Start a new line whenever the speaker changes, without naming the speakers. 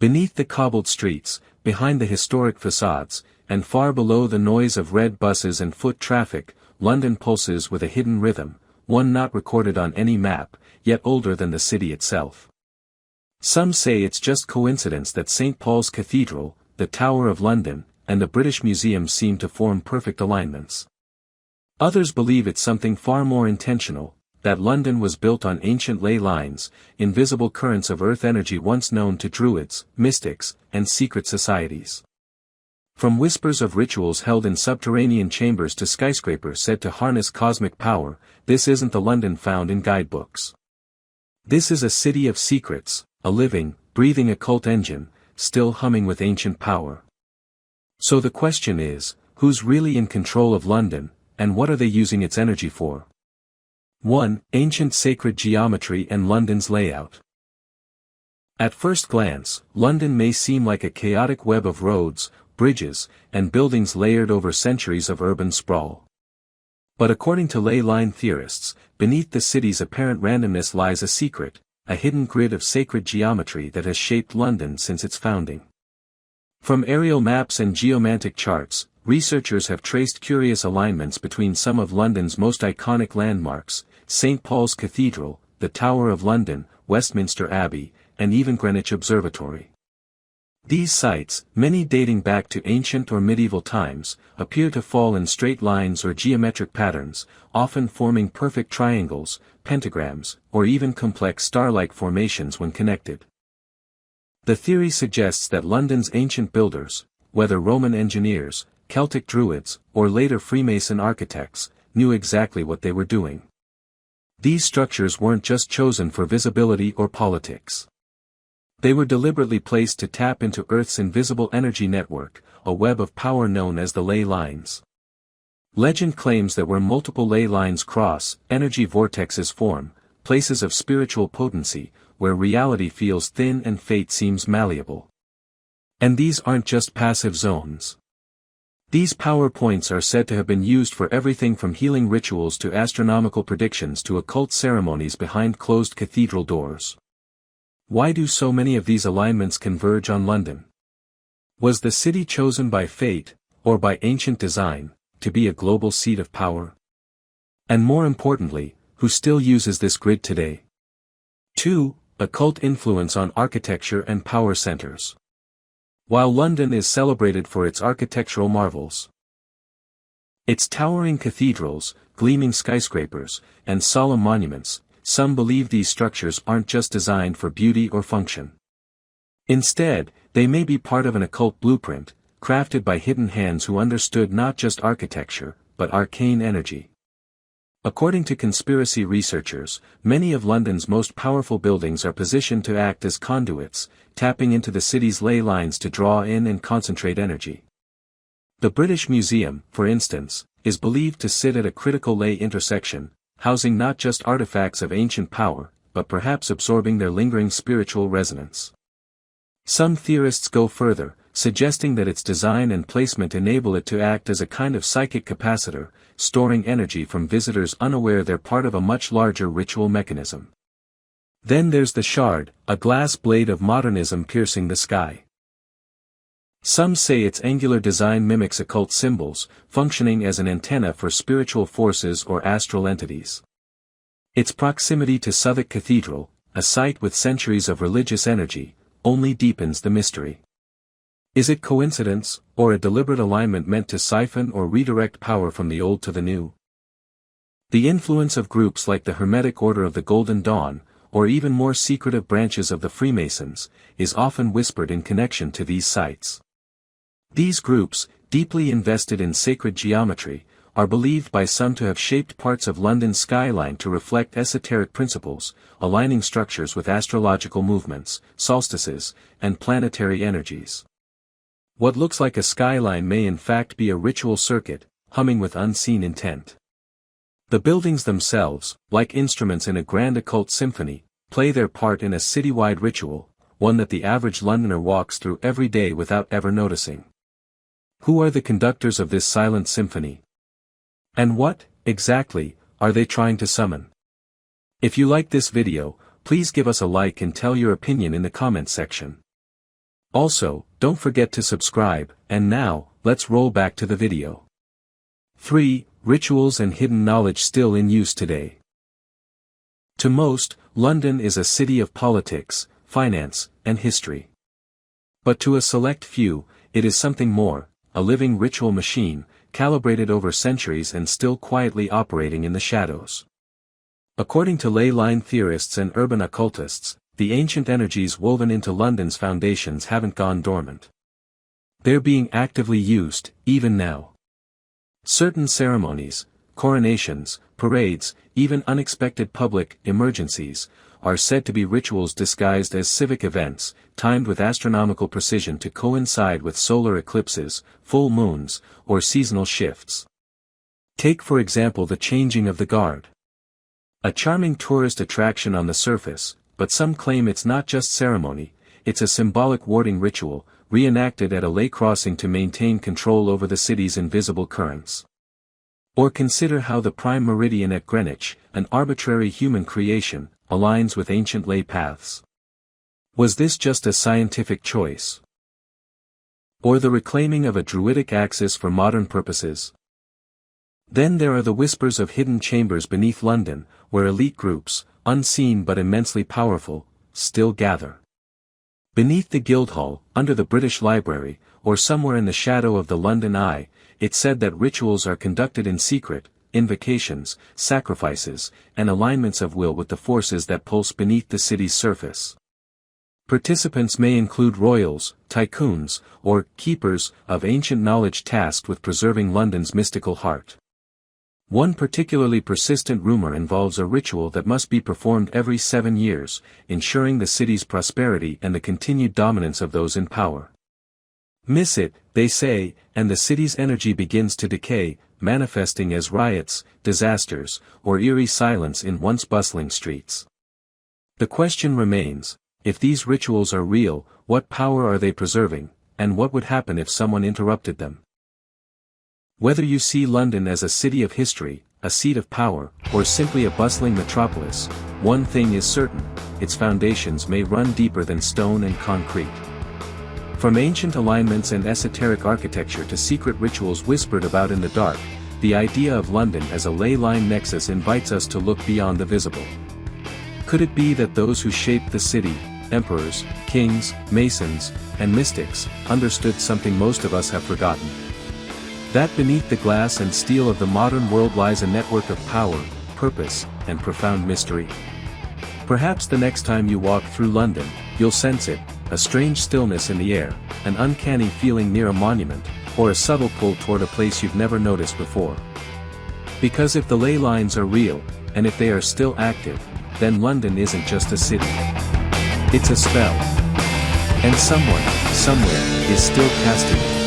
Beneath the cobbled streets, behind the historic facades, and far below the noise of red buses and foot traffic, London pulses with a hidden rhythm, one not recorded on any map, yet older than the city itself. Some say it's just coincidence that St. Paul's Cathedral, the Tower of London, and the British Museum seem to form perfect alignments. Others believe it's something far more intentional, that London was built on ancient ley lines, invisible currents of earth energy once known to druids, mystics, and secret societies. From whispers of rituals held in subterranean chambers to skyscrapers said to harness cosmic power, this isn't the London found in guidebooks. This is a city of secrets, a living, breathing occult engine, still humming with ancient power. So the question is, who's really in control of London, and what are they using its energy for? 1. Ancient sacred geometry and London's layout. At first glance, London may seem like a chaotic web of roads, bridges, and buildings layered over centuries of urban sprawl. But according to ley line theorists, beneath the city's apparent randomness lies a secret, a hidden grid of sacred geometry that has shaped London since its founding. From aerial maps and geomantic charts, researchers have traced curious alignments between some of London's most iconic landmarks, St. Paul's Cathedral, the Tower of London, Westminster Abbey, and even Greenwich Observatory. These sites, many dating back to ancient or medieval times, appear to fall in straight lines or geometric patterns, often forming perfect triangles, pentagrams, or even complex star-like formations when connected. The theory suggests that London's ancient builders, whether Roman engineers, Celtic druids, or later Freemason architects, knew exactly what they were doing. These structures weren't just chosen for visibility or politics. They were deliberately placed to tap into Earth's invisible energy network, a web of power known as the ley lines. Legend claims that where multiple ley lines cross, energy vortexes form, places of spiritual potency, where reality feels thin and fate seems malleable. And these aren't just passive zones. These power points are said to have been used for everything from healing rituals to astronomical predictions to occult ceremonies behind closed cathedral doors. Why do so many of these alignments converge on London? Was the city chosen by fate, or by ancient design, to be a global seat of power? And more importantly, who still uses this grid today? 2. Occult influence on architecture and power centers. While London is celebrated for its architectural marvels, its towering cathedrals, gleaming skyscrapers, and solemn monuments, some believe these structures aren't just designed for beauty or function. Instead, they may be part of an occult blueprint, crafted by hidden hands who understood not just architecture, but arcane energy. According to conspiracy researchers, many of London's most powerful buildings are positioned to act as conduits, tapping into the city's ley lines to draw in and concentrate energy. The British Museum, for instance, is believed to sit at a critical ley intersection, housing not just artifacts of ancient power, but perhaps absorbing their lingering spiritual resonance. Some theorists go further, suggesting that its design and placement enable it to act as a kind of psychic capacitor, storing energy from visitors unaware they're part of a much larger ritual mechanism. Then there's the Shard, a glass blade of modernism piercing the sky. Some say its angular design mimics occult symbols, functioning as an antenna for spiritual forces or astral entities. Its proximity to Southwark Cathedral, a site with centuries of religious energy, only deepens the mystery. Is it coincidence, or a deliberate alignment meant to siphon or redirect power from the old to the new? The influence of groups like the Hermetic Order of the Golden Dawn, or even more secretive branches of the Freemasons, is often whispered in connection to these sites. These groups, deeply invested in sacred geometry, are believed by some to have shaped parts of London's skyline to reflect esoteric principles, aligning structures with astrological movements, solstices, and planetary energies. What looks like a skyline may in fact be a ritual circuit, humming with unseen intent. The buildings themselves, like instruments in a grand occult symphony, play their part in a citywide ritual, one that the average Londoner walks through every day without ever noticing. Who are the conductors of this silent symphony? And what, exactly, are they trying to summon? If you like this video, please give us a like and tell your opinion in the comments section. Also, don't forget to subscribe, and now, let's roll back to the video. 3. Rituals and hidden knowledge still in use today. To most, London is a city of politics, finance, and history. But to a select few, it is something more, a living ritual machine, calibrated over centuries and still quietly operating in the shadows. According to ley line theorists and urban occultists, the ancient energies woven into London's foundations haven't gone dormant. They're being actively used, even now. Certain ceremonies, coronations, parades, even unexpected public emergencies, are said to be rituals disguised as civic events, timed with astronomical precision to coincide with solar eclipses, full moons, or seasonal shifts. Take for example the changing of the guard. A charming tourist attraction on the surface, but some claim it's not just ceremony, it's a symbolic warding ritual, reenacted at a ley crossing to maintain control over the city's invisible currents. Or consider how the prime meridian at Greenwich, an arbitrary human creation, aligns with ancient ley paths. Was this just a scientific choice? Or the reclaiming of a druidic axis for modern purposes? Then there are the whispers of hidden chambers beneath London, where elite groups, unseen but immensely powerful, still gather. Beneath the Guildhall, under the British Library, or somewhere in the shadow of the London Eye, it's said that rituals are conducted in secret, invocations, sacrifices, and alignments of will with the forces that pulse beneath the city's surface. Participants may include royals, tycoons, or keepers of ancient knowledge tasked with preserving London's mystical heart. One particularly persistent rumor involves a ritual that must be performed every 7 years, ensuring the city's prosperity and the continued dominance of those in power. Miss it, they say, and the city's energy begins to decay, manifesting as riots, disasters, or eerie silence in once bustling streets. The question remains, if these rituals are real, what power are they preserving, and what would happen if someone interrupted them? Whether you see London as a city of history, a seat of power, or simply a bustling metropolis, one thing is certain, its foundations may run deeper than stone and concrete. From ancient alignments and esoteric architecture to secret rituals whispered about in the dark, the idea of London as a ley line nexus invites us to look beyond the visible. Could it be that those who shaped the city, emperors, kings, masons, and mystics, understood something most of us have forgotten? That beneath the glass and steel of the modern world lies a network of power, purpose, and profound mystery. Perhaps the next time you walk through London, you'll sense it, a strange stillness in the air, an uncanny feeling near a monument, or a subtle pull toward a place you've never noticed before. Because if the ley lines are real, and if they are still active, then London isn't just a city. It's a spell. And someone, somewhere, is still casting it.